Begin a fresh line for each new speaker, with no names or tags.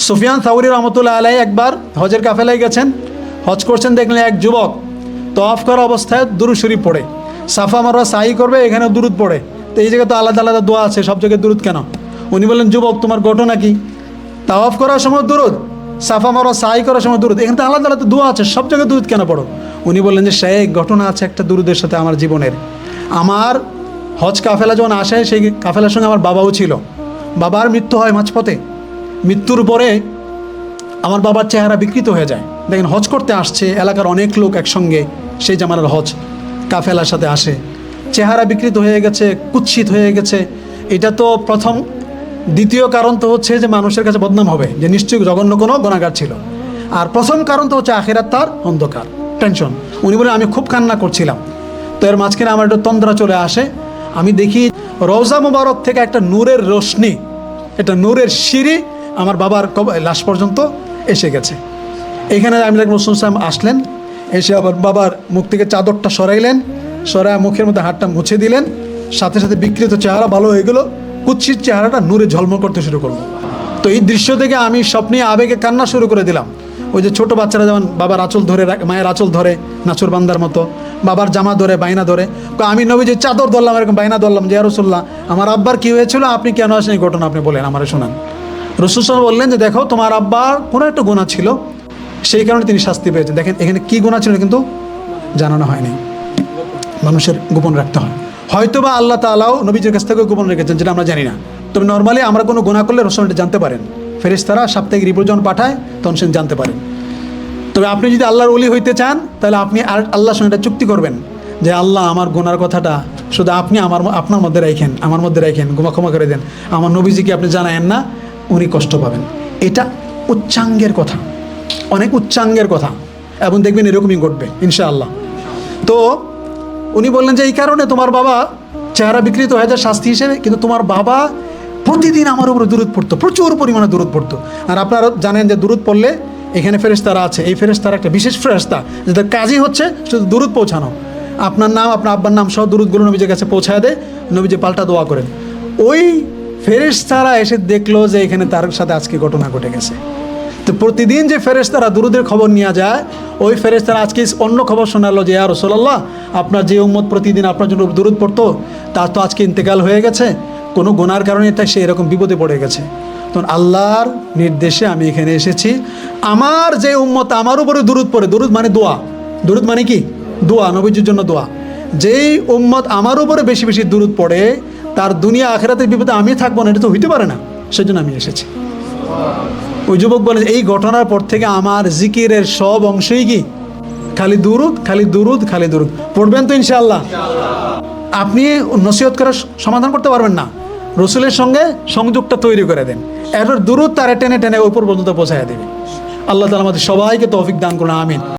সুফিয়ান থাউরি রহমতুল্লাহ আলাইহি একবার হজের কাফেলায় গেছেন, হজ করছেন, দেখলেন এক যুবক তওয়াফ করা অবস্থায় দুরূদ শরীফ পড়ে, সাফা মারওয়া সাই করবে, এখানে দুরূদ পড়ে। তো এই জায়গায় তো আলাদা আলাদা দোয়া আছে, সব জায়গায় দুরূদ কেন? উনি বললেন, যুবক তোমার ঘটনা কি? তাওয়াফ করার সময় দুরূদ, সাফা মারওয়া সাই করার সময় দুরূদ, এখানে তো আলাদা আলাদা দোয়া আছে, সব জায়গায় দুরূদ কেন পড়ো? উনি বললেন যে শেখ, ঘটনা আছে একটা দুরূদের সাথে আমার জীবনের। আমার হজ কাফেলা যখন আসে, সেই কাফেলার সঙ্গে আমার বাবাও ছিল। বাবার মৃত্যু হয় মাঝপথে। মৃত্যুর পরে আমার বাবার চেহারা বিকৃত হয়ে যায়। দেখেন, হজ করতে আসছে এলাকার অনেক লোক একসঙ্গে, সেই জামানার হজ কাফেলার সাথে আসে, চেহারা বিকৃত হয়ে গেছে, কুৎসিত হয়ে গেছে। এটা তো প্রথম। দ্বিতীয় কারণ তো হচ্ছে যে মানুষের কাছে বদনাম হবে যে নিশ্চয়ই জঘন্য কোনো গুনাহগার ছিল। আর প্রথম কারণ তো হচ্ছে আখিরাত তার অন্ধকার, টেনশন। উনি বলে আমি খুব কান্না করছিলাম, তো এর মাঝখানে আমার একটা তন্দ্রা চলে আসে। আমি দেখি রওজা মুবারক থেকে একটা নূরের রোশনি, একটা নূরের সিঁড়ি আমার বাবার লাশ পর্যন্ত এসে গেছে। এখানে আমি দেখলাম রাসূল সাল্লাল্লাহু আলাইহি ওয়াসাল্লাম আসলেন, এসে আবার বাবার মুখ থেকে চাদরটা সরাইলেন, সরায় মুখের মধ্যে হাতটা মুছে দিলেন, সাথে সাথে বিকৃত চেহারা ভালো হয়ে গেল, কুৎসিত চেহারাটা নূরে ঝলমল করতে শুরু করলো। তো এই দৃশ্য থেকে আমি স্বপ্নে আবেগে কান্না শুরু করে দিলাম। ওই যে ছোট বাচ্চারা যেমন বাবার আঁচল ধরে, মায়ের আঁচল ধরে নাচুর বান্দার মতো, বাবার জামা ধরে, বাইনা ধরে, আমি নবীজির চাদর ধরলাম, এরকম বাইনা ধরলাম যে ইয়া রাসূলুল্লাহ আমার আব্বার কী হয়েছিল, আপনি কেন আসেন, এই ঘটনা আপনি বলেন, আমার শোনান। রাসূল সাল্লাল্লাহু আলাইহি ওয়াসাল্লাম বললেন যে দেখো, তোমার আব্বার কোনো একটা গুনাহ ছিল, সেই কারণে তিনি শাস্তি পেয়েছেন। দেখেন এখানে কী গুনাহ ছিল কিন্তু জানানো হয়নি, মানুষের গোপন রাখতে হয়। হয়তো বা আল্লাহ তাআলাও নবীজির কাছ থেকে গোপন রেখেছেন, যেটা আমরা জানি না। তবে নর্মালি আমরা কোনো গুনাহ করলে রাসূল এটা জানতে পারেন, ফেরেশতারা সাপ্তাহিক রিপোর্ট যখন পাঠায় তখন সে জানতে পারেন। তবে আপনি যদি আল্লাহর ওলি হইতে চান, তাহলে আপনি আর আল্লাহর সঙ্গে একটা চুক্তি করবেন যে আল্লাহ আমার গুনার কথাটা শুধু আপনি আপনার মধ্যে রাখেন, আমার মধ্যে রাখেন, ক্ষমা করে দেন, আমার নবীজিকে আপনি জানায়েন না, উনি কষ্ট পাবেন। এটা উচ্চাঙ্গের কথা, অনেক উচ্চাঙ্গের কথা, এবং দেখবেন এরকমই ঘটবে ইনশাআল্লাহ। তো উনি বললেন যে এই কারণে তোমার বাবা চেহারা বিকৃত হয়ে যায় শাস্তি হিসেবে, কিন্তু তোমার বাবা প্রতিদিন আমার উপরে দুরূদ পড়তো, প্রচুর পরিমাণে দুরূদ পড়তো। আর আপনারা জানেন যে দুরূদ পড়লে এখানে ফেরেশতারা আছে, এই ফেরেশতারা একটা বিশেষ ফেরেশতা, যাদের কাজই হচ্ছে শুধু দুরূদ পৌঁছানো। আপনার নাম, আপনার আব্বার নাম সহ দুরূদগুলো নবীজির কাছে পৌঁছায় দেয়, নবীজি পাল্টা দোয়া করেন। ওই ফেরেশতারা এসে দেখলো যে এখানে তার সাথে আজকে ঘটনা ঘটে গেছে। তো প্রতিদিন যে ফেরেশতারা দুরূদের খবর নিয়ে যায়, ওই ফেরেশতারা আজকে অন্য খবর শোনালো যে ইয়া রাসূলুল্লাহ আপনার যে উম্মত প্রতিদিন আপনার জন্য দুরূদ পড়তো, তার তো আজকে ইন্তেকাল হয়ে গেছে, কোনো গুনার কারণে এটা সে এরকম বিপদে পড়ে গেছে। তখন আল্লাহর নির্দেশে আমি এখানে এসেছি, আমার যে উম্মত আমার উপরে দুরূদ পড়ে, দুরূদ মানে দোয়া, দুরূদ মানে কি দোয়া, নবীজির জন্য দোয়া, যেই উম্মত আমার উপরে বেশি বেশি দুরূদ পড়ে তার দুনিয়া আখিরাতের বিপদে আমি থাকবো না, এটা তো হইতে পারে না, সেজন্য আমি এসেছি। ওই যুবক বলে এই ঘটনার পর থেকে আমার জিকিরের সব অংশই কি খালি দুরূদ, খালি দুরূদ, খালি দুরূদ। পড়বেন তো ইনশাআল্লাহ? আপনি নসিহত করে সমাধান করতে পারবেন না, রসুলের সঙ্গে সংযোগটা তৈরি করে দেন, এর দুরূদ তারা টেনে টেনে উপর পর্যন্ত পৌঁছায় দেবে। আল্লাহ তাআলা আমাদের সবাইকে তৌফিক দান করুন, আমিন।